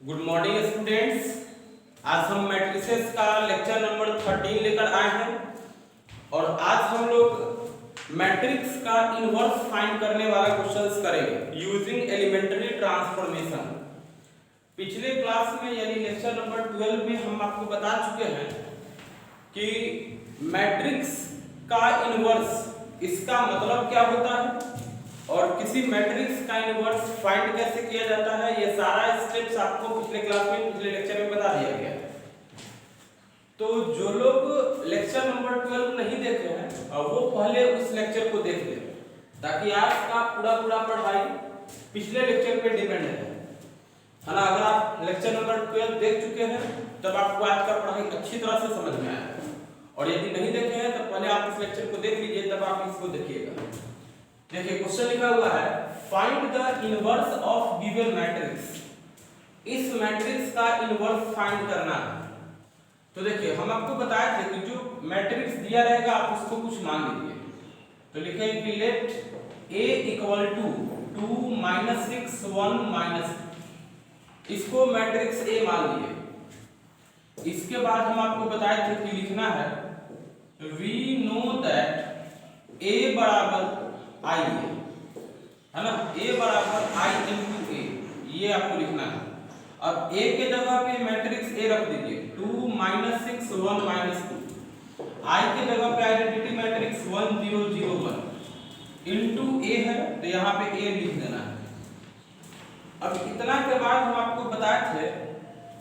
Good morning students. आज हम matrices का लेक्चर नंबर 13 लेकर आए हैं और आज हम लोग मैट्रिक्स का इनवर्स फाइंड करने वाला क्वेश्चंस करेंगे यूजिंग एलिमेंट्री ट्रांसफॉर्मेशन। पिछले क्लास में यानी लेक्चर नंबर 12 में हम आपको बता चुके हैं कि मैट्रिक्स का इनवर्स इसका मतलब क्या होता है और किसी मैट्रिक्स का इनवर्स फाइंड कैसे किया जाता है, ये सारा स्टेप्स आपको पिछले क्लास में पिछले लेक्चर में बता दिया गया है। तो जो लोग लेक्चर नंबर 12 नहीं देखे हैं वो पहले उस लेक्चर को देख लें ताकि आज का पूरा पढ़ाई पिछले लेक्चर पे डिपेंड है ना। अगर आप लेक्चर नंबर 12 देख चुके हैं तब आपको आज का पढ़ाई अच्छी तरह से समझ में आएगा और यदि नहीं देखे हैं तो पहले आप इस लेक्चर को देख लीजिए तब आप इसको देखिएगा। देखिए क्वेश्चन लिखा हुआ है find the inverse of given matrix. इस मैट्रिक्स का इनवर्स फाइंड करना है। तो देखिए हम आपको बताए थे कि जो मैट्रिक्स दिया रहेगा आप उसको कुछ मान लीजिए। तो लिखेंगे कि लेट a इक्वल टू 2 -6 1 -2। इसको मैट्रिक्स a मान लिए। इसके बाद हम आपको बताए थे कि लिखना है वी नो दैट a बराबर I है ना, a बराबर I इंटू a, ये आपको लिखना है। अब a के जगह पे मैट्रिक्स a रख दीजिए 2 -6 1 -2। I के जगह पे आइडेंटिटी मैट्रिक्स 1 0 0 1 इंटू a है तो यहाँ पे a लिख देना है। अब इतना के बाद हम आपको बताए थे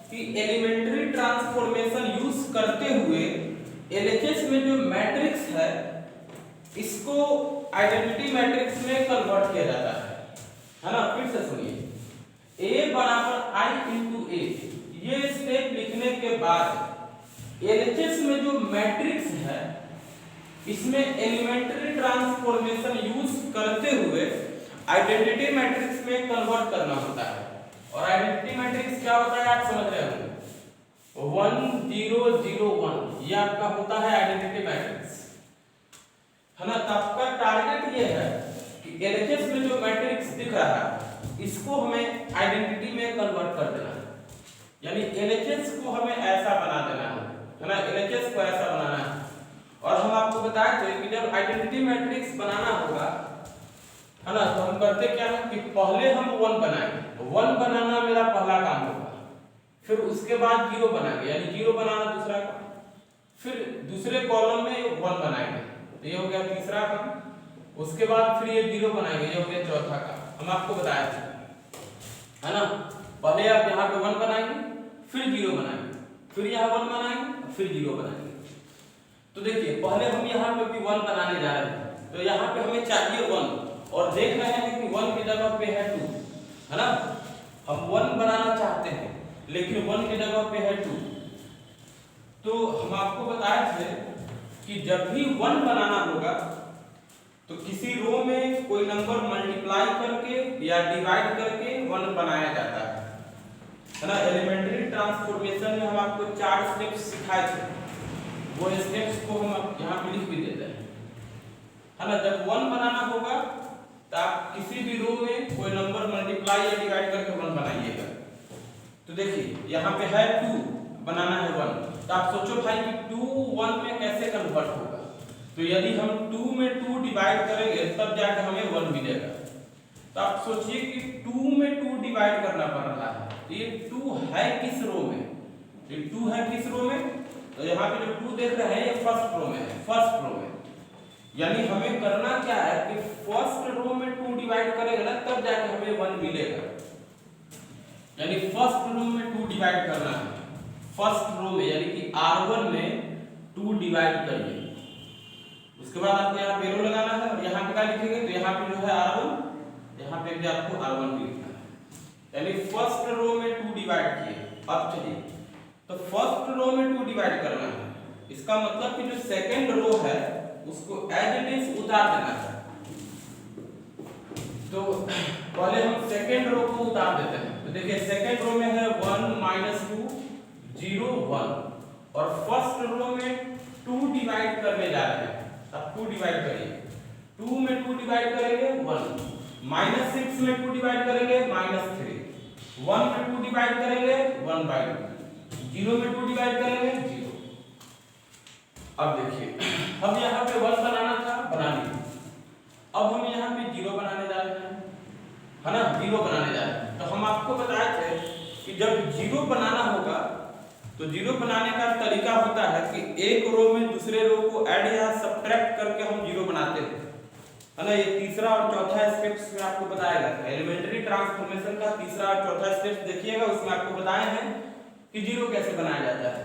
कि एलिमेंट्री ट्रांसफॉर्मेशन यूज करते हुए LHS में जो मैट्रिक्स है इसको आइडेंटिटी मैट्रिक्स में कन्वर्ट किया जाता है ना। फिर से सुनिए a बराबर I इंटू a, ये स्टेप लिखने के बाद LHS में जो मैट्रिक्स है इसमें एलिमेंट्री ट्रांसफॉर्मेशन यूज करते हुए आइडेंटिटी मैट्रिक्स में कन्वर्ट करना होता है। और आइडेंटिटी मैट्रिक्स क्या होता है आप समझ रहे होंगे 1 0 0 1, ये आपका होता है आइडेंटिटी मैट्रिक्स है ना। तो आपका टारगेट ये है कि LHS में जो मैट्रिक्स दिख रहा है इसको हमें आइडेंटिटी में कन्वर्ट कर देना है, यानी LHS को हमें ऐसा बना देना है ना, LHS को ऐसा बनाना है। और हम आपको बताए थे कि जब आइडेंटिटी मैट्रिक्स बनाना होगा है ना तो हम करते क्या है कि पहले हम 1 बनाएंगे। 1 बनाना मेरा पहला काम होगा, फिर उसके बाद 0 बनाएंगे यानी 0 बनाना दूसरा काम, फिर दूसरे कॉलम में 1 बनाएंगे तो ये हो गया तीसरा काम, उसके बाद फिर ये 0 बनाएंगे, ये हो गया चौथा काम। हम आपको बताया था है ना, पहले आप यहाँ पे 1 बनाएंगे फिर 0 बनाएंगे, फिर यहाँ 1 बनाएंगे फिर 0 बनाएंगे। तो देखिए पहले हम यहाँ पे भी 1 बनाने जा रहे हैं तो यहाँ पे हमें चाहिए 1 और देख रहे हैं कि 1 की जगह पे है 2 है ना। हम 1 बनाना चाहते हैं लेकिन 1 की जगह पे है 2। तो हम आपको बताए थे कि जब भी 1 बनाना होगा तो किसी रो में कोई नंबर मल्टीप्लाई करके या डिवाइड करके 1 बनाया जाता है ना। एलिमेंट्री ट्रांसफॉर्मेशन में हम आपको 4 स्टेप्स सिखाए थे, वो स्टेप्स को हम यहाँ पे लिख भी देते हैं है ना। जब 1 बनाना होगा तो आप किसी भी रो में कोई नंबर मल्टीप्लाई या डिवाइड करके 1 बनाइएगा। तो देखिए यहाँ पे है 2 बनाना है 1, तो आप सोचो भाई कि 2 1 में कैसे कन्वर्ट होगा। तो यदि हम 2 में 2 डिवाइड करेंगे तब जाकर हमें 1 मिलेगा। तो आप सोचिए कि 2 में 2 डिवाइड करना पड़ रहा है, तो ये 2 है किस रो में, ये 2 है किस रो में, तो यहाँ पे जो 2 देख रहे हैं ये फर्स्ट रो में है, फर्स्ट रो में। यानी हमें करना क्या है कि फर्स्ट रो में 2 डिवाइड करेंगे ना तब जाकर हमें 1 मिलेगा, यानी फर्स्ट रो में 2 डिवाइड करना है। फर्स्ट रो में यानी कि R1 में 2 डिवाइड करिए, उसके बाद आपको यहाँ पे एरो लगाना है और यहाँ पे क्या लिखेंगे तो यहाँ पे जो है R1, यहाँ पे भी आपको R1 भी लिखना है, यानी फर्स्ट रो में 2 डिवाइड किए। अब चलिए तो फर्स्ट रो में 2 डिवाइड करना है, इसका मतलब कि जो सेकंड रो है उसको एज इट इज उतार देना है। तो पहले हम सेकंड रो को उतार देते हैं। तो देखिए सेकंड रो में है 1 -2 0 1 और फर्स्ट रो में 2 डिवाइड करने जा रहे हैं। अब 2 डिवाइड करिए, 2 में 2 डिवाइड करेंगे 1, -6 में 2 डिवाइड करेंगे -3, 1 में 2 डिवाइड करेंगे 1/2, 0 में 2 डिवाइड करेंगे 0। अब देखिए हम यहाँ पे 1 बनाना था, बना लिया। अब हम यहाँ पे 0 बनाने जा रहे हैं, है ना, 0 बनाने जा रहे हैं। तो हम आपको बताए थे कि जब 0 बनाना होगा तो 0 बनाने का तरीका होता है कि एक रो में दूसरे रो को ऐड या सब्ट्रैक्ट करके हम 0 बनाते हैं, है ना। ये तीसरा और चौथा स्टेप्स में आपको बताया गया है। एलिमेंट्री ट्रांसफॉर्मेशन का तीसरा और चौथा स्टेप्स देखिएगा, उसमें आपको बताए हैं कि 0 कैसे बनाया जाता है।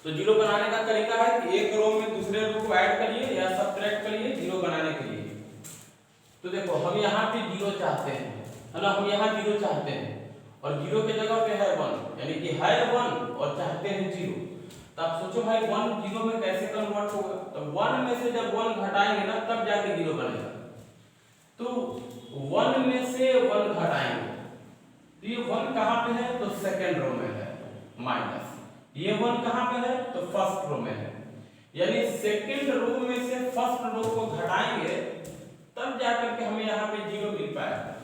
तो 0 बनाने का तरीका है कि एक रो में दूसरे रो को ऐड करिए या सब्ट्रैक्ट करिए 0 बनाने के लिए। तो देखो हम यहाँ पे 0 चाहते हैं, है ना, हम यहाँ 0 चाहते हैं और 0 के जगह पे है 1, यानी कि है 1 और चाहते हैं 0। तो आप सोचो भाई 1 0 में कैसे कन्वर्ट होगा। तो 1 में से जब 1 घटाएंगे ना तब जाके 0 बनेगा। तो 1 में से 1 घटाएंगे तो ये 1 कहाँ पे है, तो सेकंड रो में है, माइनस ये 1 कहाँ पे है, तो फर्स्ट रो में है। यानी सेकंड रो में से फर्स्ट रो को घटाएंगे तब जाकर के हमें यहाँ पे 0 मिल पाएगा।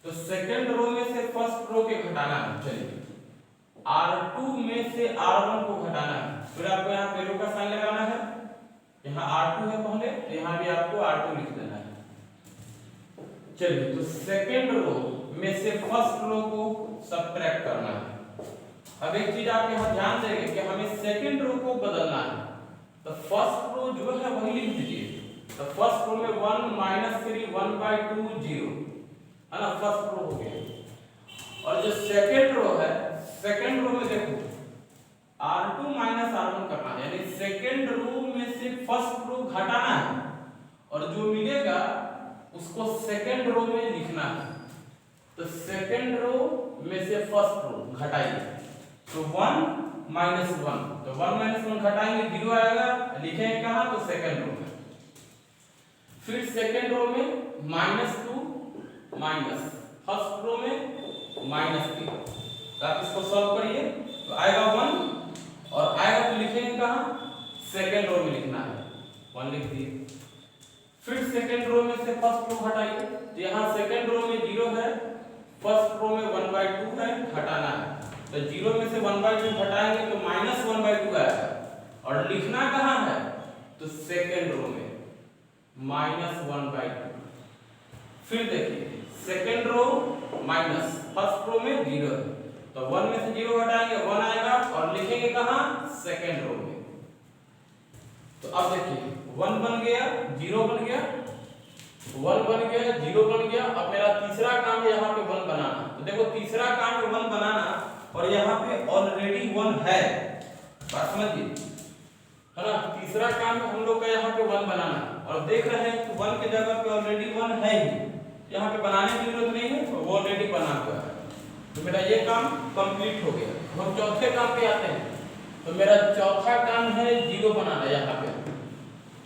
तो सेकंड रो में से फर्स्ट रो के घटाना है। चलिए R2 में से R1 को घटाना है, फिर आपको यहाँ पे रो का साइन लगाना है। यहाँ R2 है पहले, तो यहाँ भी आपको R2 लिख देना है। चलिए तो सेकंड रो में से फर्स्ट रो को सब्ट्रैक्ट करना है। अब एक चीज आप यहाँ ध्यान देंगे कि हमें सेकंड रो को बदलना है। तो फर्स्ट रो जो है वही लिख दीजिए। तो फर्स्ट रो में 1 -3 1/2 0, है ना, फर्स्ट रो हो गया। और जो सेकंड रो है, सेकंड रो में देखो R2 R1 करना है, यानी सेकंड रो में से फर्स्ट रो घटाना है और जो मिलेगा उसको सेकंड रो में लिखना है। तो सेकंड रो में से फर्स्ट रो घटाइए, तो 1 - 1, तो 1 - 1 घटाएंगे 0 आएगा, लिखेंगे कहाँ, तो सेकंड रो में। फिर सेकंड रो में -2 माइनस, फर्स्ट रो में -3। तो आप इसको सॉल्व करिए तो आएगा 1 और आएगा तो लिखेंगे कहाँ, सेकंड रो में लिखना है, 1 लिख दिए। फिर सेकंड रो में से फर्स्ट रो हटाइए, तो यहाँ सेकंड रो में 0 है, फर्स्ट रो में 1/2 है, घटाना है। तो 0 में से 1/2 घटाएंगे तो -1/2 आएगा और लिखना कहाँ है, तो सेकंड रो में -1/2। फिर देखिए second row minus, first row में 0 है, तो 1 में से 0 घटाएंगे 1 आएगा और लिखेंगे कहाँ, सेकंड रो में। तो अब देखिए 1 बन गया, 0 बन गया, 1 बन गया, 0 बन गया। अब मेरा तीसरा काम है यहाँ पे 1 बनाना। तो देखो तीसरा काम है 1 बनाना और यहाँ पे ऑलरेडी 1 है, बात समझिए, है ना। तीसरा काम है हम लोग का यहाँ पे 1 बनाना और देख रहे हैं कि 1 के जगह पे ऑलरेडी 1 है ही, यहाँ पे बनाने की जरूरत नहीं है, वो ऑलरेडी बना हुआ है। तो मेरा ये काम कंप्लीट हो गया। हम चौथे काम पे आते हैं। तो मेरा चौथा काम है 0 बनाना। यहाँ पे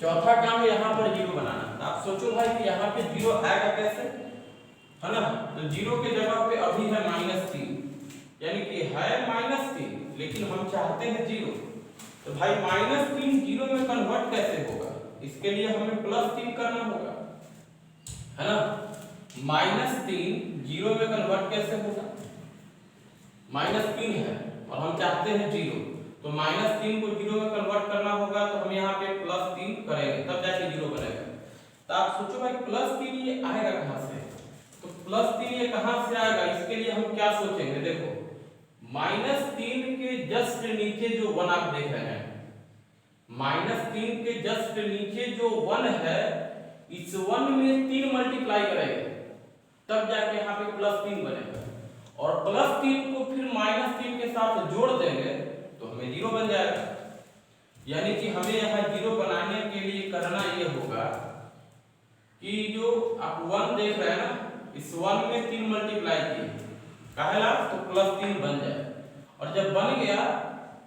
चौथा काम है यहाँ पर 0 बनाना। आप सोचो भाई कि यहाँ पे 0 आएगा कैसे, है ना। तो 0 के जगह पे अभी है -3, यानी कि है -3 लेकिन हम चाहते हैं 0। तो भाई -3 0 में कन्वर्ट कैसे होगा, इसके लिए हमें +3 करना होगा, है ना। -3 0 में कन्वर्ट कैसे होगा, -3 है और हम चाहते हैं 0, तो -3 को 0 में कन्वर्ट करना होगा। तो हम यहाँ पे +3 करेंगे तब जाके 0 बनेगा। तो आप सोचो भाई +3 ये आएगा कहाँ से, तो +3 ये कहाँ से आएगा, इसके लिए हम क्या सोचेंगे। देखो -3 के जस्ट नीचे जो 1 आप देख रहे हैं, -3 के जस्ट नीचे जो 1 है, इस 1 में 3 मल्टीप्लाई करेंगे तब जाके यहाँ पे +3 बनेगा और +3 को फिर -3 के साथ जोड़ देंगे तो हमें 0 बन जाएगा। यानी कि हमें यहाँ 0 बनाने के लिए करना ये होगा कि जो आप 1 देख रहे हैं ना, इस 1 में 3 मल्टीप्लाई किए काहेला तो +3 बन जाए और जब बन गया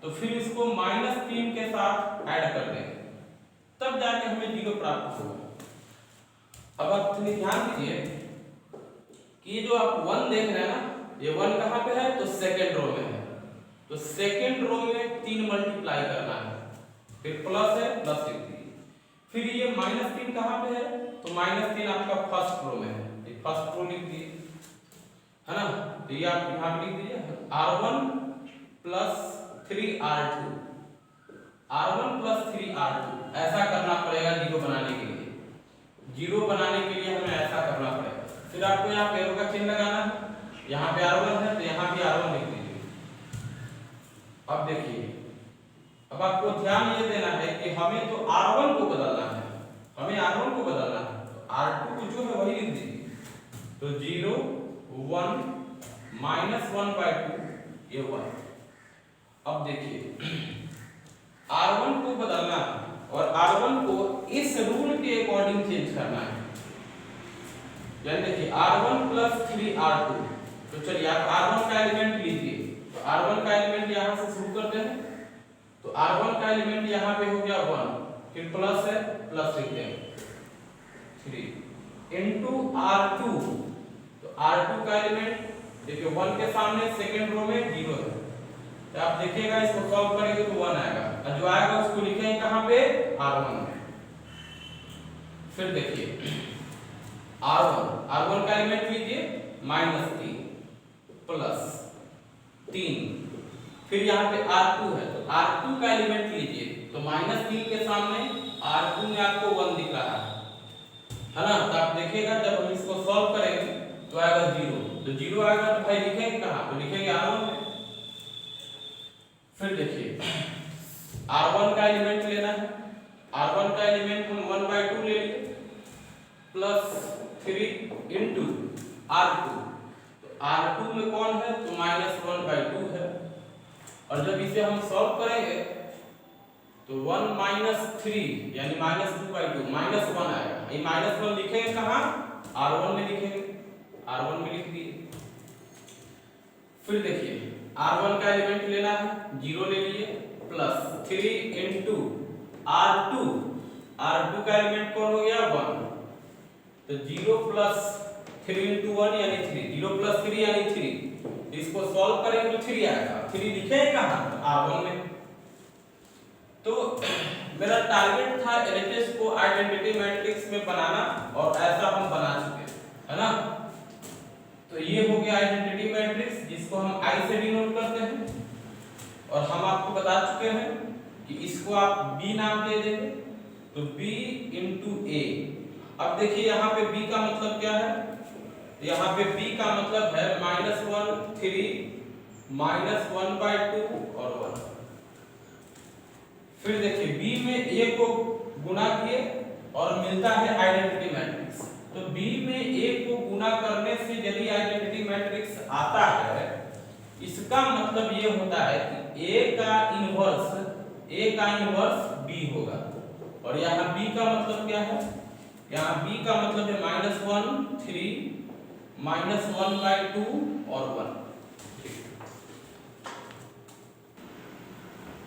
तो फिर इसको -3 के साथ ऐड कर देंगे तब जाके हमें 0 प्राप्त होगा। अब आप ध्यान दीजिए कि जो आप 1 देख रहे हैं ना, ये 1 कहाँ पे है, तो सेकंड रो में है। तो सेकंड रो में 3 मल्टीप्लाई करना है, फिर प्लस है प्लस लिख दिए। फिर ये -3 कहाँ पे है, तो -3 आपका फर्स्ट रो में है, ये फर्स्ट रो लिख दिए। है ना। तो ये आप यहाँ पे लिख दीजिए R1 plus 3R2, R1 plus 3R2। ऐसा करना पड़ेगा जीरो बनाने के लिए, जीरो बनाने के लिए हमें ऐसा करना पड़ेगा। फिर आपको यहाँ पे एरो का चिन्ह लगाना है, यहाँ पे R1 है तो यहाँ भी R1 लिख दीजिए। अब देखिए, अब आपको ध्यान ये देना है कि हमें तो R1 को बदलना है, हमें R1 को बदलना है, तो R2 को जो है वही लिख दीजिए। तो 0 1 -1/2 ये 1। अब देखिए R1 को बदलना है और R1 को इस रूल के अकॉर्डिंग चेंज करना है। यानी देखिए R1 प्लस 3R2, तो चलिए आप R1 का एलिमेंट लीजिए। तो R1 का एलिमेंट यहाँ से शुरू करते हैं। तो R1 का एलिमेंट यहाँ पे हो गया 1, फिर प्लस है, प्लस लिखते हैं 3 इनटू R2। तो R2 का एलिमेंट देखिए 1 के सामने सेकंड रो में 0 है, तो आप देखिएगा इसको सॉल्व करेंगे तो 1 आएगा, और जो आएगा उसको लिखेंगे कहाँ पे, R1 में। फिर देखिए R1 का एलिमेंट लीजिए -3 प्लस 3, फिर यहाँ पे R2 है तो R2 का एलिमेंट लीजिए। तो -3 के सामने R2 में आपको 1 दिख रहा है ना। तो आप देखिएगा जब हम इसको सॉल्व करेंगे तो आएगा 0, तो 0 आएगा तो भाई लिखेंगे कहाँ, तो लिखेंगे R1 में। फिर देखिए R1 का एलिमेंट लेना है, R1 का एलिमेंट हम 1/2 ले लिए प्लस 3 इनटू R2। तो R2 में कौन है, तो -1/2 है, और जब इसे हम सॉल्व करेंगे तो 1 - 3 यानी -2/2 -1 आएगा। ये -1 लिखेंगे कहाँ, R1 में लिखेंगे, R1 में लिख दिए। फिर देखिए R1 का एलिमेंट लेना है, 0 ले लिए प्लस 3 इनटू R2 का एलिमेंट कौन हो गया, 1। तो 0 प्लस 3 इनटू 1 यानी 3, 0 प्लस 3 यानी 3। इसको सॉल्व करेंगे तो 3 आएगा, 3 लिखेंगे कहाँ, R1 में। तो मेरा टारगेट था एलएचएस को आइडेंटिटी मैट्रिक्स में बनाना, और ऐसा हम बना चुके है ना। तो ये हो गया आइडेंटिटी मैट्रिक्स, जिसको हम I से डिनोट करते हैं, और हम आपको बता चुके हैं कि इसको आप B नाम दे देंगे, तो B इंटू A। अब देखिए यहाँ पे B का मतलब क्या है, यहाँ पे B का मतलब है -1 3 -1/2 और 1। फिर देखिए B में A को गुणा किए और मिलता है आइडेंटिटी मैट्रिक्स। तो B में A को गुणा करने से यदि आइडेंटिटी मैट्रिक्स आता है, इसका मतलब ये होता है कि A का इन्वर्स B होगा। और यहाँ B का मतलब क्या है, यहाँ B का मतलब है -1 3 -1/2 और 1।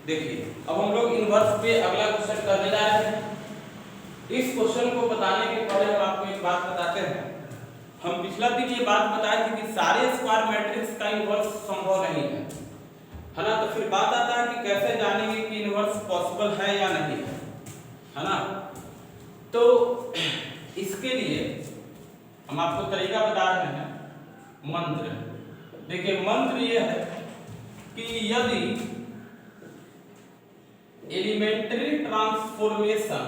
देखिए अब हम लोग इन्वर्स पे अगला क्वेश्चन करने जा रहे हैं। इस क्वेश्चन को बताने के पहले हम आपको एक बात बताते हैं। हम पिछला दिन ये बात बताए थे कि सारे स्क्वायर मैट्रिक्स का इन्वर्स संभव नहीं है ना। तो फिर बात आता है कि कैसे जानेंगे कि इन्वर्स पॉसिबल है या नहीं है ना। तो इसके लिए हम आपको तरीका बता रहे हैं, मंत्र। देखिए मंत्र ये है कि यदि एलिमेंट्री ट्रांसफॉर्मेशन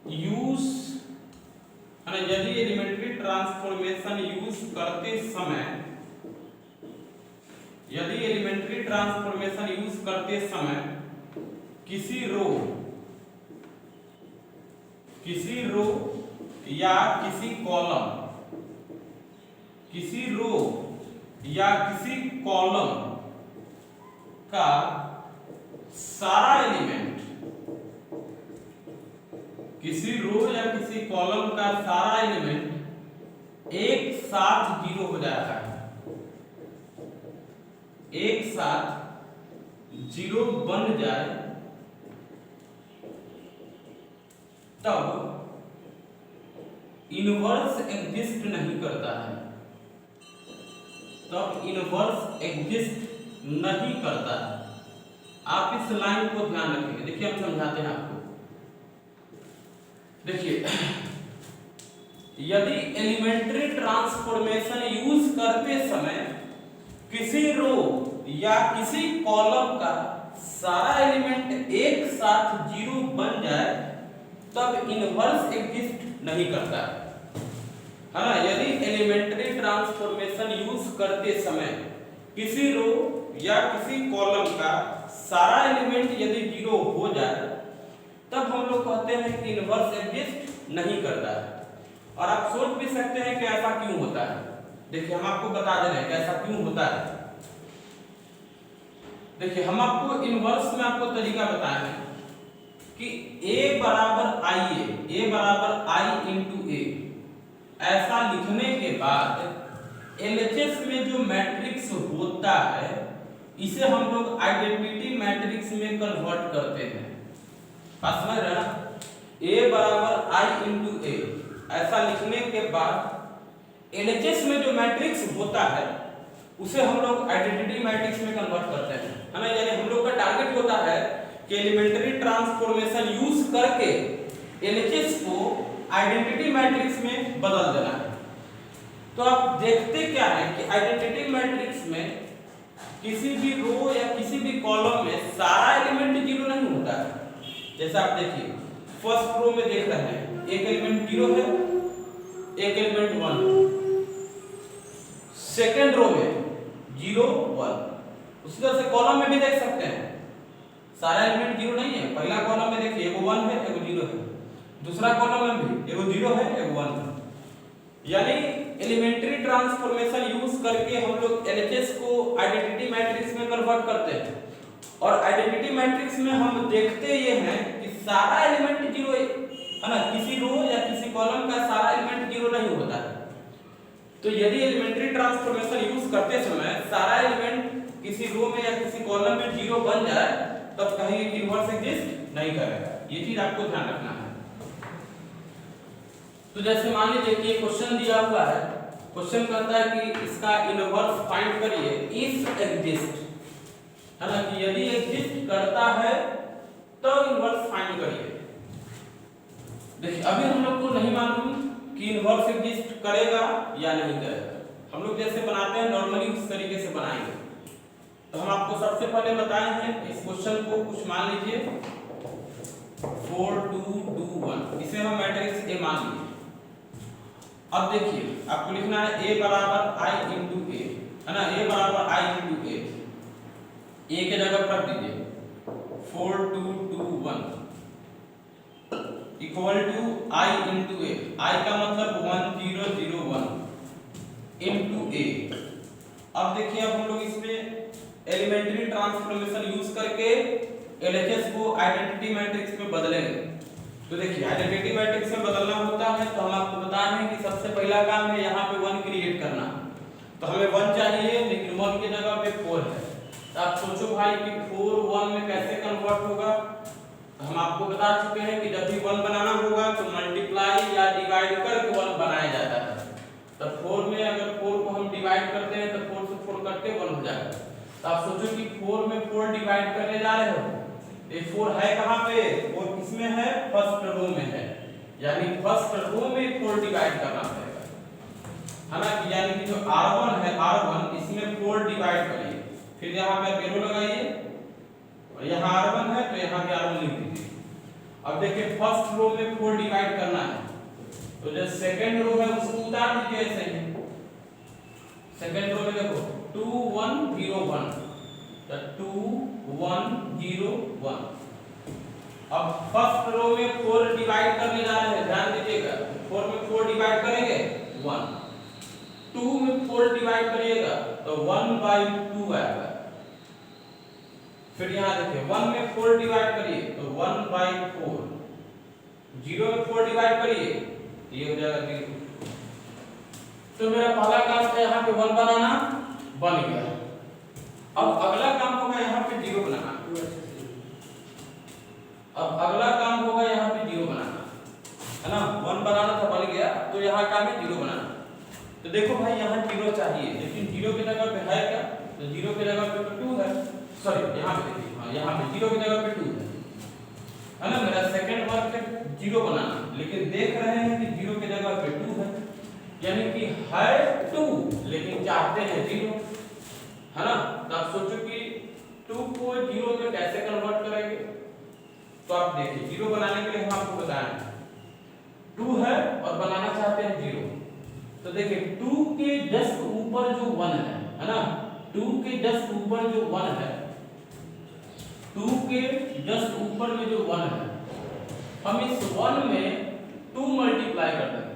यूज है ना, यदि एलिमेंट्री ट्रांसफॉर्मेशन यूज करते समय किसी रो या किसी कॉलम का सारा एलिमेंट, एक साथ जीरो हो जाता है, एक साथ जीरो बन जाए, तब इन्वर्स एग्जिस्ट नहीं करता है, आप इस लाइन को ध्यान रखेंगे। देखिए हम समझाते हैं आपको। देखिए यदि एलिमेंट्री ट्रांसफॉर्मेशन यूज करते समय किसी रो या किसी कॉलम का सारा एलिमेंट एक साथ जीरो बन जाए तब इनवर्स एग्जिस्ट नहीं करता है ना। यदि एलिमेंट्री ट्रांसफॉर्मेशन यूज करते समय किसी रो या किसी कॉलम का सारा एलिमेंट यदि जीरो हो जाए तब हम लोग कहते हैं कि इनवर्स एग्जिस्ट नहीं करता है। और आप सोच भी सकते हैं कि ऐसा क्यों होता है। देखिए हम आपको बता दे रहे हैं कि ऐसा क्यों होता है। देखिए हम आपको इनवर्स में आपको तरीका बताए हैं कि a बराबर आई इंटू ए ऐसा लिखने के बाद LHS में जो मैट्रिक्स होता है इसे हम लोग आइडेंटिटी मैट्रिक्स में कन्वर्ट करते हैं। बात समझ रहे हैं? a बराबर आई इंटू ए ऐसा लिखने के बाद LHS में जो मैट्रिक्स होता है उसे हम लोग आइडेंटिटी मैट्रिक्स में कन्वर्ट करते हैं, है ना। यानी हम लोग का टारगेट होता है कि एलिमेंट्री ट्रांसफॉर्मेशन यूज करके LHS को आइडेंटिटी मैट्रिक्स में बदल देना है। तो आप देखते क्या है कि आइडेंटिटी मैट्रिक्स में किसी भी रो या किसी भी कॉलम में सारा एलिमेंट जीरो नहीं होता है। जैसा आप देखिए फर्स्ट रो में देख रहे हैं एक एलिमेंट जीरो है, एक एलिमेंट वन, सेकेंड रो में जीरो वन। उसी तरह से कॉलम में भी देख सकते हैं सारा एलिमेंट जीरो नहीं है। पहला कॉलम में देखिए एगो वन है एगो जीरो है, दूसरा कॉलम में भी एगो जीरो है एगो वन है। यानी एलिमेंट्री ट्रांसफॉर्मेशन यूज करके हम लोग LHS को आइडेंटिटी मैट्रिक्स में कन्वर्ट करते हैं। और आइडेंटिटी मैट्रिक्स में हम देखते ये हैं कि सारा एलिमेंट जीरो है ना। किसी रो या किसी कॉलम का सारा एलिमेंट जीरो नहीं होता है। तो यदि एलिमेंट्री ट्रांसफॉर्मेशन यूज करते समय सारा एलिमेंट किसी रो में या किसी कॉलम में जीरो बन जाए तब कहेंगे कि इनवर्स एग्जिस्ट नहीं करेगा। ये चीज आपको ध्यान रखना है। तो जैसे मान लीजिए कि क्वेश्चन दिया हुआ है, क्वेश्चन कहता है कि इसका इनवर्स फाइंड करिए इफ एग्जिस्ट, है ना, कि यदि एग्जिस्ट करता है तो इनवर्स फाइंड करिए। देखिए अभी हम लोग को नहीं मालूम कि इनवर्स एग्जिस्ट करेगा या नहीं करेगा। हम लोग जैसे बनाते हैं नॉर्मली उस तरीके से बनाएंगे। तो हम आपको सबसे पहले बताए हैं इस क्वेश्चन को कुछ मान लीजिए 4 2 2 1 इसे हम मैट्रिक्स A मान लीजिए। अब देखिए आपको लिखना है a बराबर आई इंटू ए, है ना। a बराबर आई इंटू ए, ए के जगह पर रख दीजिए 4 2 2 1 इक्वल टू आई इंटू ए। आई का मतलब 1 0 0 1 इंटू ए। अब देखिए अब हम लोग इसमें एलिमेंट्री ट्रांसफॉर्मेशन यूज करके LHS को आइडेंटिटी मैट्रिक्स में बदलेंगे। तो देखिए आइडेंटिटी मैट्रिक्स में बदलना होता है तो हम आपको बताए हैं कि सबसे पहला काम है यहाँ पे 1 क्रिएट करना। तो हमें 1 चाहिए लेकिन 1 की जगह पे 4 है। तो आप सोचो भाई कि 4 1 में कैसे कन्वर्ट होगा। हम आपको बता चुके हैं कि जब भी 1 बनाना होगा तो मल्टीप्लाई या डिवाइड करके 1 बनाया जाता है। तो 4 में अगर 4 को हम डिवाइड करते हैं तो 4 से 4 कट के 1 हो जाएगा। तो आप सोचो कि 4 में 4 डिवाइड करने जा रहे हो, ये 4 है कहाँ पे? 4 किसमें है? फर्स्ट रो में है। यानी फर्स्ट रो में 4 डिवाइड करना पड़ेगा, है ना। यानी कि जो R1 है R1 इसमें 4 डिवाइड करिए, फिर यहाँ पे एरो लगाइए और यहाँ R1 है तो यहाँ पे R1 लिख दीजिए। अब देखिए फर्स्ट रो में 4 डिवाइड करना है तो जो सेकंड रो है उसको उतार दीजिए ऐसे ही। सेकंड रो में देखो 2 1 0 1 तो 2 1 0 1। अब फर्स्ट रो में 4 डिवाइड करने जा रहे हैं, ध्यान दीजिएगा। 4 में 4 डिवाइड करेंगे 1, 2 में 4 डिवाइड करिएगा तो 1/2 आएगा। फिर यहाँ देखिए 1 में 4 डिवाइड करिए तो 1/4, 0 में 4 डिवाइड करिए ये हो जाएगा 0। तो मेरा पहला काम था यहाँ पे 1 बनाना, बन गया। अब अगला काम होगा यहाँ पे 0 बनाना। अब अगला काम होगा यहाँ पे 0 बनाना, है ना। 1 बनाना था, बन गया। तो यहाँ काम है 0 बनाना। तो देखो भाई यहाँ 0 चाहिए लेकिन 0 की जगह पे है क्या? तो 0 की जगह पे तो 2 है। सॉरी यहाँ पे देखिए, हाँ यहाँ पे 0 की जगह पे 2 है ना। मेरा सेकंड वर्क जीरो बनाना, लेकिन देख रहे हैं कि जीरो की जगह पे 2 है, यानी कि है 2 लेकिन चाहते हैं जीरो, है ना। तो आप सोचो कि 2 को जीरो में कैसे कन्वर्ट करेंगे। तो आप देखिए जीरो बनाने के लिए हम आपको बताएं 2 है और बनाना चाहते हैं जीरो। तो देखिए 2 के जस्ट ऊपर जो 1 है ना, 2 के जस्ट ऊपर जो 1 है, 2 के जस्ट ऊपर में जो 1 है, हम इस 1 में 2 मल्टीप्लाई कर देंगे।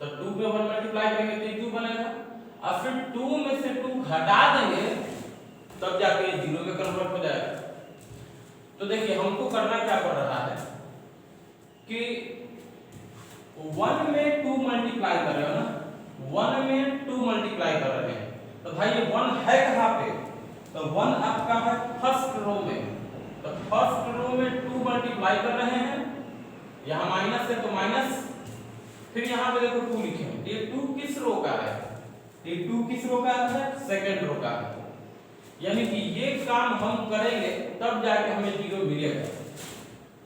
तो 2 में 1 मल्टीप्लाई करेंगे तो 2 बनेगा, और फिर 2 में से 2 घटा देंगे तब जाके ये जीरो में कन्वर्ट हो जाएगा। तो देखिए हमको करना क्या पड़ रहा है कि 1 में 2 मल्टीप्लाई कर रहे हो ना, 1 में 2 मल्टीप्लाई कर रहे हैं, तो भाई ये 1 है कहाँ पे, तो 1 आपका है फर्स्ट रो में। तो फर्स्ट रो में 2 मल्टीप्लाई कर रहे हैं, यहाँ माइनस है तो माइनस, फिर यहाँ पे देखो 2 लिखे हैं, ये 2 किस रो का है, ये 2 किस रो का है, सेकंड रो का है। यानी कि ये काम हम करेंगे तब जाके हमें जीरो मिलेगा।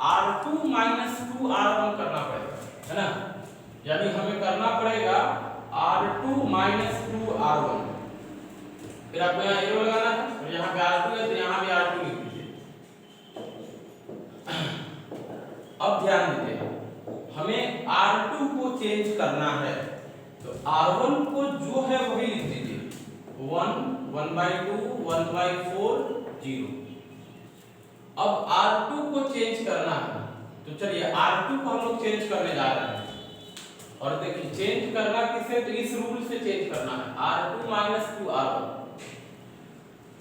R2 - 2 R1 करना पड़ेगा, है ना, यानी हमें करना पड़ेगा R2 - 2 R1। फिर आपको यहाँ एरो लगाना है, और यहाँ पे R2 है तो यहाँ भी R2 लिख दीजिए। अब ध्यान दीजिए हमें R2 को चेंज करना है, तो R1 को जो है वही लिख दीजिए, 1 1/2 1/4 0। अब R2 को चेंज करना है, तो चलिए R2 को हम लोग चेंज करने जा रहे हैं। और देखिए चेंज करना किसे, तो इस रूल से चेंज करना है, R2 - 2 R1।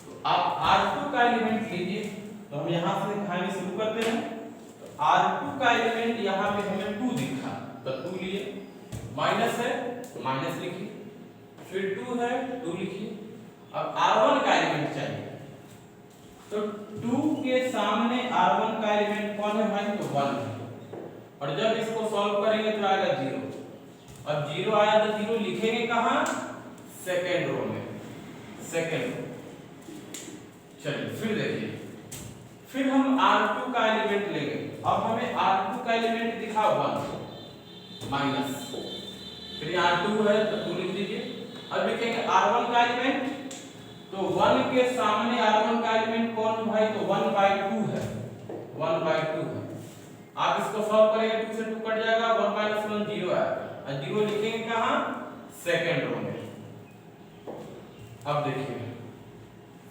तो आप R2 का एलिमेंट लीजिए, तो हम यहाँ से दिखाने शुरू करते हैं। तो R2 का एलिमेंट यहाँ पे हमें 2 दिखा, तो 2 लिए, माइनस है माइनस लिखिए, फिर 2 है 2 लिखिए। अब R1 का एलिमेंट चाहिए, तो 2 के सामने R1 का एलिमेंट कौन है भाई, तो 1 है, और जब इसको सॉल्व करेंगे तो आएगा 0। अब 0 आया तो 0 लिखेंगे कहाँ, सेकेंड रो में, सेकेंड रो। चलिए फिर देखिए, फिर हम R2 का एलिमेंट लेंगे। अब हमें R2 का एलिमेंट दिखा 1 माइनस, फिर यहाँ 2 है तो 2 लिख दीजिए। अब लिखेंगे R1 का एलिमेंट, तो 1 के सामने R1 का एलिमेंट कौन है भाई, तो 1/2 है, 1/2 है। आप इसको सॉल्व करेंगे 2 से 2 कट जाएगा, 1 - 1 0 आएगा, और 0 लिखेंगे कहाँ, सेकेंड रो में। अब देखिए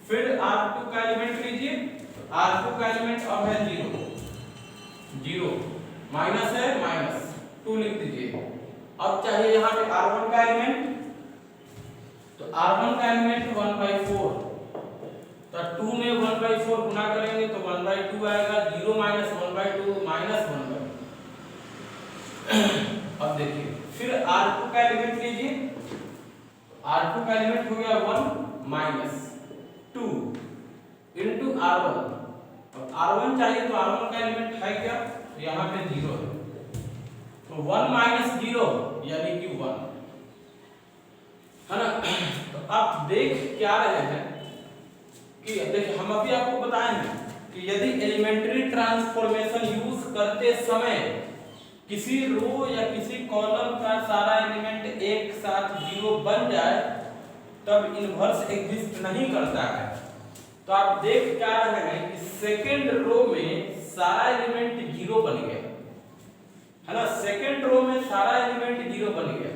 फिर R2 का एलिमेंट लीजिए, R2 का एलिमेंट अब है 0 0, माइनस है माइनस, 2 लिख दीजिए। अब चाहिए यहाँ पे R1 का एलिमेंट, तो R1 का एलिमेंट 1/4, तो 2 में 1/4 गुना करेंगे तो 1/2 आएगा, 0 - 1/2 -1/2। अब देखिए फिर R2 का एलिमेंट लीजिए, R2 का एलिमेंट हो गया 1 - 2 इनटू R1। अब R1 चाहिए तो R1 का एलिमेंट है क्या, तो यहाँ पे 0 है, तो 1 - 0 यानी कि 1, है ना। तो आप देख क्या रहे हैं कि देखिए हम अभी आपको बताएंगे कि यदि एलिमेंट्री ट्रांसफॉर्मेशन यूज करते समय किसी रो या किसी कॉलम का सारा एलिमेंट एक साथ 0 बन जाए तब इनवर्स एग्जिस्ट नहीं करता है। तो आप देख क्या रहे हैं कि सेकेंड रो में सारा एलिमेंट 0 बन गया, है ना, सेकेंड रो में सारा एलिमेंट 0 बन गया,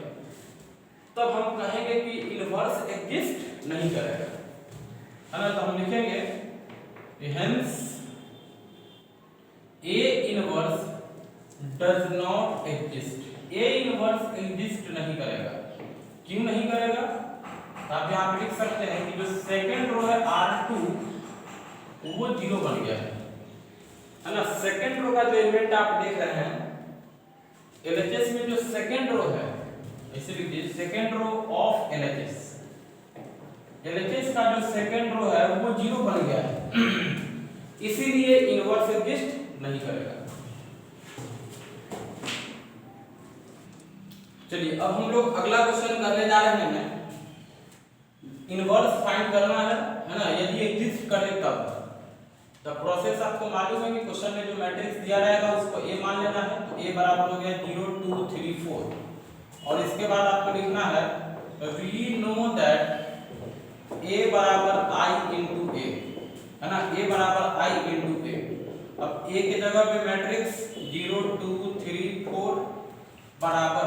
तब हम कहेंगे कि इनवर्स एग्जिस्ट नहीं करेगा, है ना। तो हम लिखेंगे hence A inverse does not exist, A inverse exist नहीं करेगा। क्यों नहीं करेगा, तो आप यहाँ पे लिख सकते हैं कि जो सेकेंड रो है R2 वो 0 बन गया है ना। सेकेंड रो का जो एलिमेंट आप देख रहे हैं LHS में, जो सेकेंड रो है, इसे लिख दीजिए second row of LHS, LHS का जो सेकेंड रो है वो 0 बन गया है, इसीलिए इनवर्स एग्जिस्ट नहीं करेगा। चलिए अब हम लोग अगला क्वेश्चन करने जा रहे हैं, इनवर्स फाइंड करना है ना, यदि एग्जिस्ट करे तब। तो प्रोसेस आपको मालूम है कि क्वेश्चन में जो मैट्रिक्स दिया रहेगा उसको ए मान लेना है। तो ए बराबर हो गया 0 2 3 4 और इसके बाद आपको लिखना है वी नो दैट ए बराबर आई इंटू ए, है ना, ए बराबर आई इंटू ए। अब ए के जगह पे मैट्रिक्स 0 2 3 4 बराबर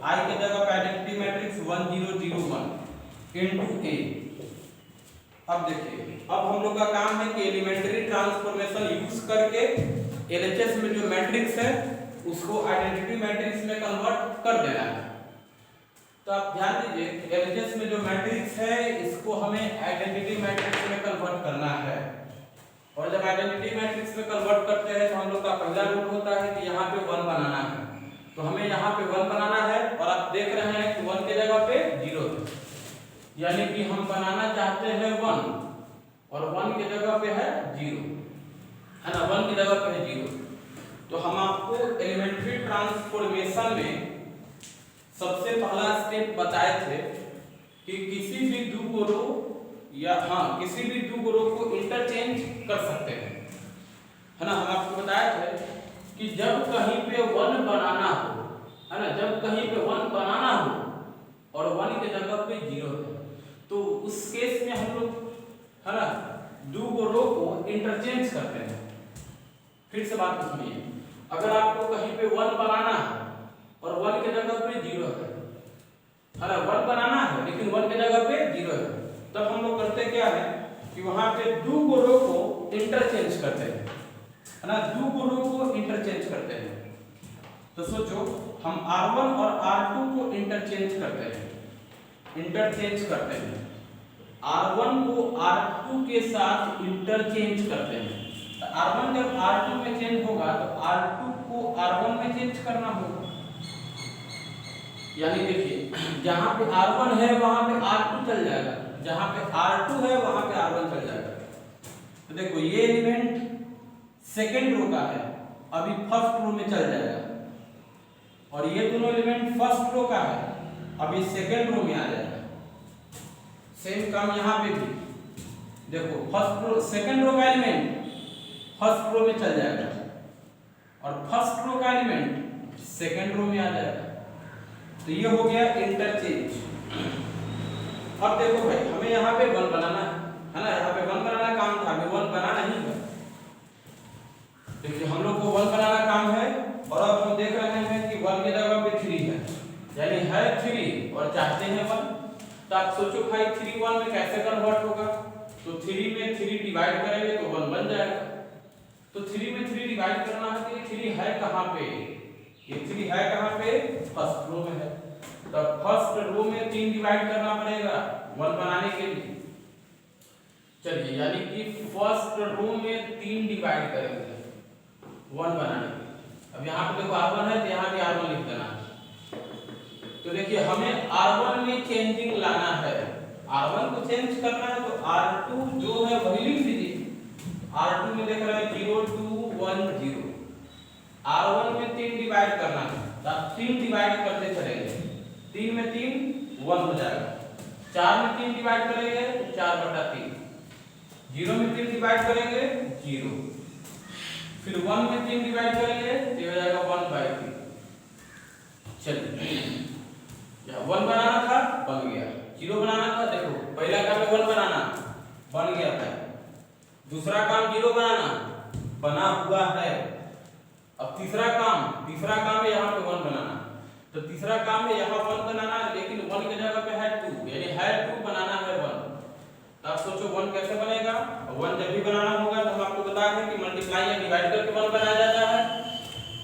आई के जगह पे आइडेंटिटी मैट्रिक्स 1 0 0 1 इंटू ए। अब देखिए, अब हम लोग का काम है कि एलिमेंट्री ट्रांसफॉर्मेशन यूज करके एलएचएस में जो मैट्रिक्स है उसको आइडेंटिटी मैट्रिक्स में कन्वर्ट कर देना है। तो आप ध्यान दीजिए, एलएचएस में जो मैट्रिक्स है इसको हमें आइडेंटिटी मैट्रिक्स में कन्वर्ट करना है। और जब आइडेंटिटी मैट्रिक्स में कन्वर्ट करते हैं तो हम लोग का पहला रूल होता है कि यहाँ पे 1 बनाना है। तो हमें यहाँ पे 1 बनाना है और आप देख रहे हैं कि 1 के जगह पे 0 है, यानी कि हम बनाना चाहते हैं 1 और 1 के जगह पे है 0, है ना, 1 की जगह पे है 0। तो हम आपको एलिमेंट्री ट्रांसफॉर्मेशन में सबसे पहला स्टेप बताए थे कि किसी भी दो रो या किसी भी दो रो को इंटरचेंज कर सकते हैं, है ना। हम आपको बताए थे कि जब कहीं पे 1 बनाना हो, है ना, जब कहीं पे 1 बनाना हो और 1 के जगह पे 0 है तो उस केस में हम लोग, है ना, दो रो को इंटरचेंज करते हैं। फिर से बात सुनिए, अगर आपको कहीं पे 1 बनाना है और 1 के जगह पे 0 है ना, 1 बनाना है लेकिन 1 के जगह पे 0 है, तब हम लोग करते क्या है कि वहां पे दो रो को इंटरचेंज करते हैं, है ना, दो रो को इंटरचेंज करते हैं। तो सोचो, हम R1 और R2 को इंटरचेंज करते हैं, R1 को R2 के साथ इंटरचेंज करते हैं। तो R1 जब R2 में चेंज होगा तो R2 को R1 में चेंज करना होगा। यानी देखिए, जहां पे R1 है वहां पे R2 चल जाएगा, जहां पे R2 है वहां पे R1 चल जाएगा। तो देखो, ये एलिमेंट सेकेंड रो का है, अभी फर्स्ट रो में चल जाएगा, और ये दोनों एलिमेंट फर्स्ट रो का है, अभी सेकेंड रो में आ जाएगा। सेम काम यहाँ पे भी देखो, फर्स्ट रो सेकेंड रो का एलिमेंट फर्स्ट रो में चल जाएगा और फर्स्ट रो का एलिमेंट सेकेंड रो में आ जाएगा। तो ये हो गया इंटरचेंज। अब देखो भाई, हमें यहाँ पे 1 बनाना है ना, यहाँ पे 1 बनाना काम था, हमें 1 बनाना ही है। देखिए, हम लोग को 1 बनाना काम है और अब हम देख रहे हैं कि 1 की जगह पे 3 है, यानी है 3 और चाहते हैं 1। तो आप सोचो भाई 3 1 में कैसे कन्वर्ट होगा। तो 3 में 3 डिवाइड करेंगे तो 1 बन जाएगा। तो 3 में 3 डिवाइड करना है तो ये 3 है कहाँ पे, ये 3 है कहाँ पे, फर्स्ट रो में है। तो फर्स्ट रो में 3 डिवाइड करना पड़ेगा 1 बनाने के लिए। चलिए, यानी कि फर्स्ट रो में 3 डिवाइड करेंगे 1 बनाने के लिए। अब यहाँ पे देखो R1 है तो यहाँ भी R1 लिख देना है। तो देखिए, हमें R1 में चेंजिंग लाना है, R1 को चेंज करना है। तो R2 जो है वही लिख दीजिए। R2 में देख रहे हैं 0 2 1 0, R1 में 3 डिवाइड करना है, तो आप 3 डिवाइड करते चलेंगे, 3 में 3 1 हो जाएगा, 4 में 3 डिवाइड करेंगे 4/3, 0 में 3 डिवाइड करेंगे 0, फिर 1 में 3 डिवाइड करेंगे तो हो जाएगा 1/3। चलिए, 1 बनाना था बन गया, 0 बनाना था, देखो पहला काम है 1 बनाना, बन गया था। दूसरा काम 0 बनाना, बना हुआ है। अब तीसरा काम है यहाँ पे 1 बनाना। तो तीसरा काम है यहाँ 1 बनाना, लेकिन 1 की जगह पे है 2, यानी है 2 बनाना है 1। तो आप सोचो 1 कैसे बनेगा। 1 जब भी बनाना होगा तो हम आपको बता दें कि मल्टीप्लाई या डिवाइड करके 1 बनाया जाता है।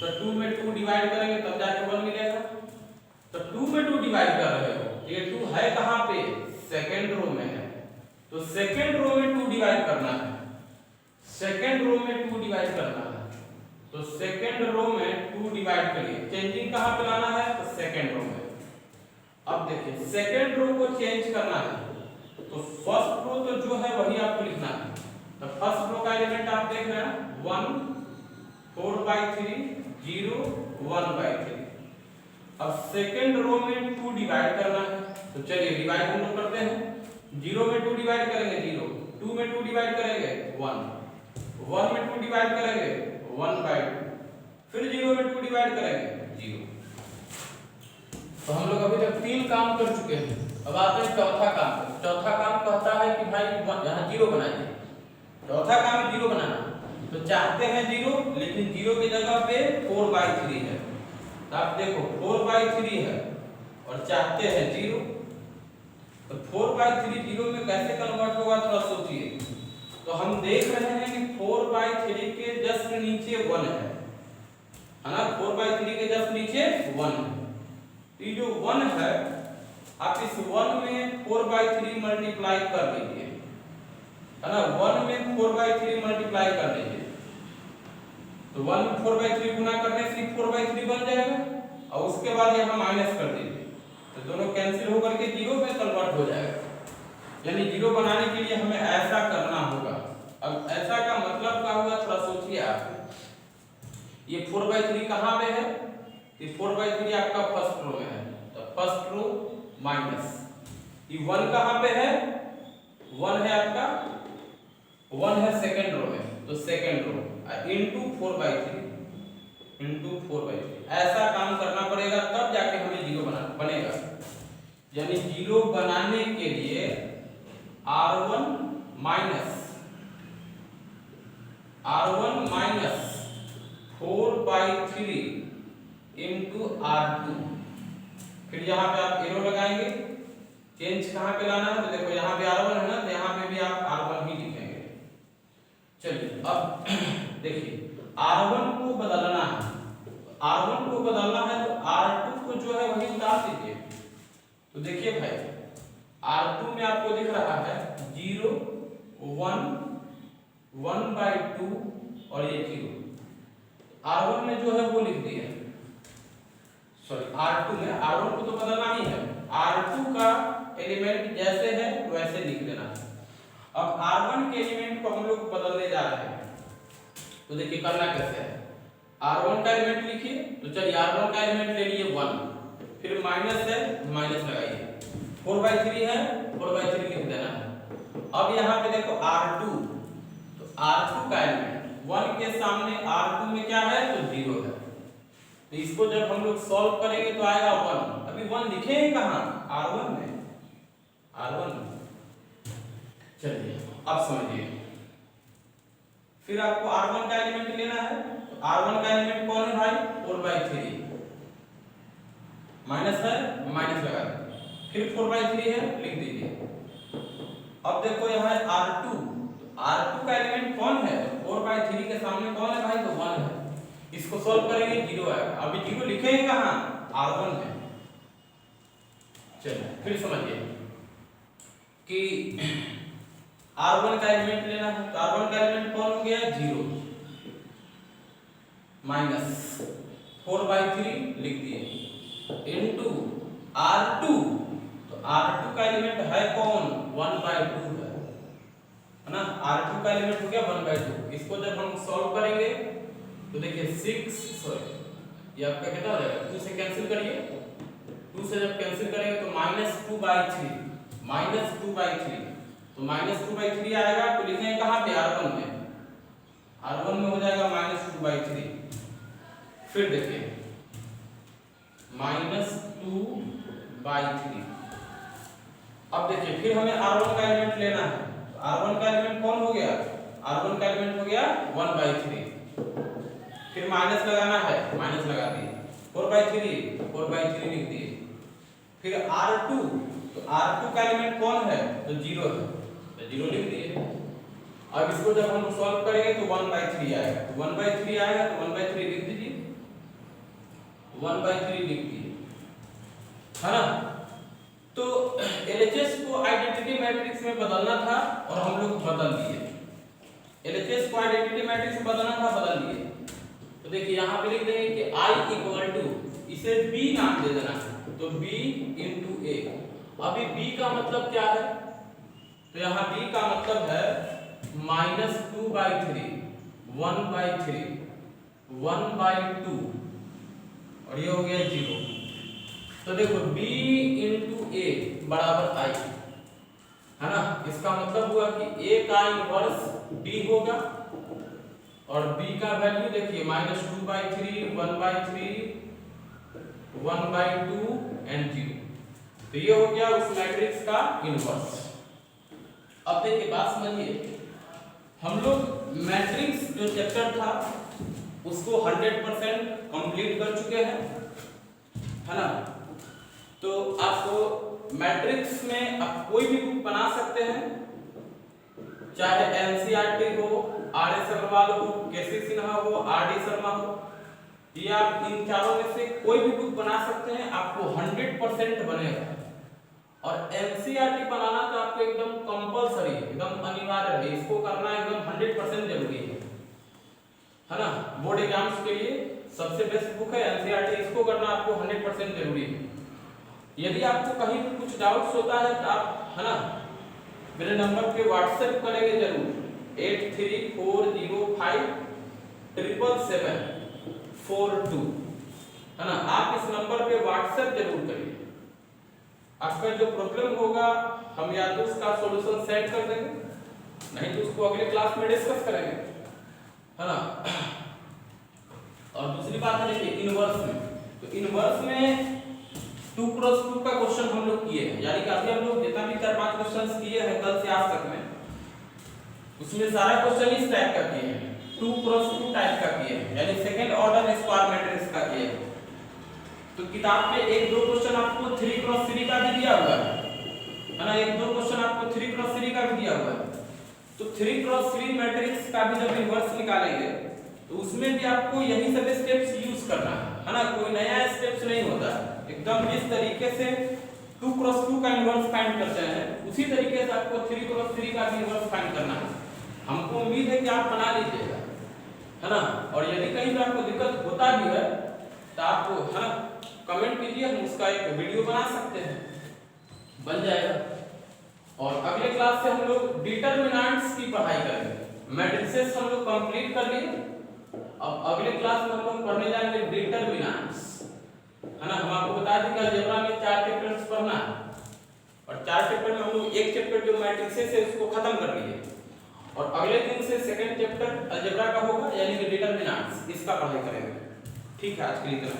तो 2 में 2 डिवाइड करेंगे तब जाके 1 मिलेगा। तो 2 में 2 डिवाइड कर रहे हो, ये 2 है कहाँ पे, सेकेंड रो में है। तो सेकेंड रो में 2 डिवाइड करना है, सेकेंड रो में 2 डिवाइड करना है। तो सेकेंड रो में 2 डिवाइड करिए, चेंजिंग कहाँ पे लाना है, तो सेकेंड रो में। अब देखिए, सेकेंड रो को चेंज करना है तो फर्स्ट रो तो जो है वही आपको लिखना है। तो फर्स्ट रो का एलिमेंट आप देख रहे हैं 1 4/3 0 1/3। अब सेकेंड रो में 2 डिवाइड करना है, तो चलिए डिवाइड हम लोग करते हैं। 0 में 2 डिवाइड करेंगे 0, 2 में 2 डिवाइड करेंगे 1, 1 में 2 डिवाइड करेंगे 1/2, फिर 0 में 2 डिवाइड करेंगे 0। तो हम लोग अभी तक 3 काम कर चुके हैं। अब आते हैं चौथा काम पर। चौथा काम कहता है कि भाई यहाँ 0 बनाइए। चौथा काम है 0 बनाना। तो चाहते हैं 0, लेकिन 0 की जगह पे 4/3 है। तो आप देखो 4/3 है और चाहते हैं 0, तो 4/3 0 में कैसे कन्वर्ट होगा थोड़ा सोचिए। तो हम देख रहे हैं कि 4/3 के जस्ट नीचे 1 है ना, 4/3 के जस्ट नीचे 1 है। तो ये जो 1 है, आप इस 1 में 4/3 मल्टीप्लाई कर लीजिए, है ना। 1 में 4/3 मल्टीप्लाई कर लीजिए, तो 1 में 4/3 गुना करने से 4/3 बन जाएगा और उसके बाद यहाँ माइनस कर दीजिए, तो दोनों कैंसिल होकर के 0 में कन्वर्ट हो जाएगा। यानी 0 बनाने के लिए हमें ऐसा करना होगा। अब ऐसा का मतलब क्या होगा थोड़ा सोचिए आप। ये 4/3 कहाँ पे है? ये 4/3 आपका फर्स्ट रो में है, तो फर्स्ट रो माइनस ये 1 कहाँ पे है? 1 है आपका, 1 है सेकंड रो में, तो सेकंड रो इनटू 4/3 ऐसा काम करना पड़ेगा, तब जाके हमें 0 बनेगा। यानी 0 बनाने के लिए R1 माइनस 4/3 इंटू R2। फिर यहाँ पे आप एरो लगाएंगे, चेंज कहाँ पे लाना है? तो देखो यहाँ पे R1 है ना, तो यहाँ पे भी आप R1 ही लिखेंगे। चलिए अब देखिए R1 को बदलना है, R1 को बदलना है तो R2 को जो है वही उतार दीजिए। तो देखिए भाई R2 में आपको दिख रहा है 0 1 1/2 और ये 0। R1 में जो है वो लिख दिए, सॉरी R2 में, R1 को तो बदलना ही है, R2 का एलिमेंट जैसे है वैसे लिख देना है। अब R1 के एलिमेंट को हम लोग बदलने जा रहे हैं, तो देखिए करना कैसे है। R1 का एलिमेंट लिखिए, तो चलिए R1 का एलिमेंट ले लिए 1, फिर माइनस है माइनस लगाइए, 4/3 है 4/3 लिख देना है। अब यहाँ पे देखो R2, तो R2 का एलिमेंट 1 के सामने R2 में क्या है? तो 0 है। तो इसको जब हम लोग सॉल्व करेंगे तो आएगा 1। अभी 1 लिखे हैं कहाँ? R1 में, R1 में। चलिए अब समझिए, फिर आपको R1 का एलिमेंट लेना है। तो R1 का एलिमेंट कौन है भाई? 4/3 माइनस है माइनस लगा दीजिए, फिर 4/3 है लिख दीजिए। अब देखो यहाँ R2, तो R2 का एलिमेंट कौन है? 4/3 के सामने कौन है भाई? तो 1 है। इसको सॉल्व करेंगे 0 आएगा। अभी 0 लिखे हैं कहाँ? R1 में। चलिए फिर समझिए कि R1 का एलिमेंट लेना है, तो R1 का एलिमेंट कौन हो गया? 0 माइनस 4/3 लिख दिए इनटू R2, तो R2 का एलिमेंट है कौन? 1/2 है ना। R2 का एलिमेंट हो गया 1/2। इसको जब हम सॉल्व करेंगे तो देखिए 6, सॉरी ये आपका कितना हो जाएगा? 2 से कैंसिल करिए, 2 से जब कैंसिल करेंगे तो -2/3 तो -2/3 आएगा। तो लिखेंगे कहाँ पे? R1 में, R1 में हो जाएगा -2/3। फिर देखिए -2/3। अब देखिए फिर हमें R1 का एलिमेंट लेना है। तो R1 का एलिमेंट कौन हो गया? R1 का एलिमेंट हो गया 1/3। फिर माइनस लगाना है, माइनस लगा दिए, 4/3 लिख दिए। फिर R2, तो R2 का एलिमेंट कौन है? तो 0 है, तो 0 लिख दिए। अब इसको जब हम सॉल्व करेंगे तो 1/3 आएगा, तो 1/3 आएगा तो 1/3 लिख दीजिए, 1/3 लिख दिए, है ना। तो LHS को आइडेंटिटी मैट्रिक्स में बदलना था और हम लोग बदल दिए। LHS को आइडेंटिटी मैट्रिक्स में बदलना था, बदल दिए। तो देखिए यहाँ पे लिख देंगे कि I इक्वल टू, इसे B नाम दे देना है, तो B इंटू A। अभी B का मतलब क्या है? तो यहाँ B का मतलब है -2/3 1/3 1/2 और ये हो गया 0। तो देखो B इंटू A बराबर I, है ना। इसका मतलब हुआ कि A का इनवर्स B होगा और b का वैल्यू देखिए -2/3, 1/3, 1/2 एंड 0। तो ये हो गया उस मैट्रिक्स का इनवर्स। अब देखिए बात समझिए, हम लोग मैट्रिक्स जो चैप्टर था उसको 100% कंप्लीट कर चुके हैं, है ना। तो आपको मैट्रिक्स में आप कोई भी बुक बना सकते हैं, चाहे एनसीईआरटी हो, आर.एस. अग्रवाल हो, के.सी. सिन्हा हो, आर.डी. शर्मा हो, या इन चारों में से कोई भी बुक बना सकते हैं, आपको 100% बनेगा। और एनसीईआरटी बनाना तो आपको एकदम कंपलसरी है, एकदम अनिवार्य है, इसको करना एकदम 100% जरूरी है ना। बोर्ड एग्जाम्स के लिए सबसे बेस्ट बुक है एनसीईआरटी, इसको करना आपको 100% जरूरी है। यदि आपको कहीं भी कुछ डाउट्स होता है तो आप, है ना, मेरे नंबर पे व्हाट्सएप करेंगे जरूर, 8340577742, है ना। आप इस नंबर पे व्हाट्सएप जरूर करिए। आपका जो प्रॉब्लम होगा हम या तो उसका सॉल्यूशन सेट कर देंगे, नहीं तो उसको अगले क्लास में डिस्कस करेंगे, है ना। और दूसरी बात है देखिए इनवर्स में, तो इनवर्स में 2x2 का क्वेश्चन हम लोग किए हैं, यानी कि अभी हम लोग जितना भी 4-5 क्वेश्चंस किए हैं कल से आज तक में, उसमें सारा क्वेश्चन इस टाइप का किए हैं, 2x2 टाइप का किए हैं, यानी सेकंड ऑर्डर स्क्वायर मैट्रिक्स का किए हैं। तो किताब में 1-2 क्वेश्चन आपको 3x3 का भी दिया हुआ है ना, 1-2 क्वेश्चन आपको 3x3 का भी दिया हुआ है। तो 3x3 मैट्रिक्स का भी जब इनवर्स निकालेंगे तो उसमें भी आपको यही सब स्टेप्स यूज करना है ना, कोई नया स्टेप्स नहीं होता, एकदम जिस तरीके से 2x2 का इनवर्स फाइंड करते हैं उसी तरीके से आपको 3x3 का भी इनवर्स फाइंड करना है। हमको उम्मीद है कि आप बना लीजिएगा, है ना। और यदि कहीं भी आपको दिक्कत होता भी है तो आप, है ना, कमेंट कीजिए, हम उसका एक वीडियो बना सकते हैं, बन जाएगा। और अगले क्लास से हम लोग डिटरमिनेंट्स की पढ़ाई करेंगे। मैट्रिसेस हम लोग कंप्लीट कर लिए, अब अगले क्लास में हम लोग पढ़ने जाएंगे डिटरमिनेंट्स, है ना। हम आपको बता दें कि अलजेब्रा में 4 चैप्टर्स पढ़ना है, और 4 चैप्टर में हम लोग एक चैप्टर जो मैट्रिसेस है उसको खत्म कर लिए, और अगले दिन से सेकंड चैप्टर अलजेब्रा का होगा, यानी कि डिटरमिनेंट्स, इसका पढ़ाई करेंगे। ठीक है, आज के लिए इतना।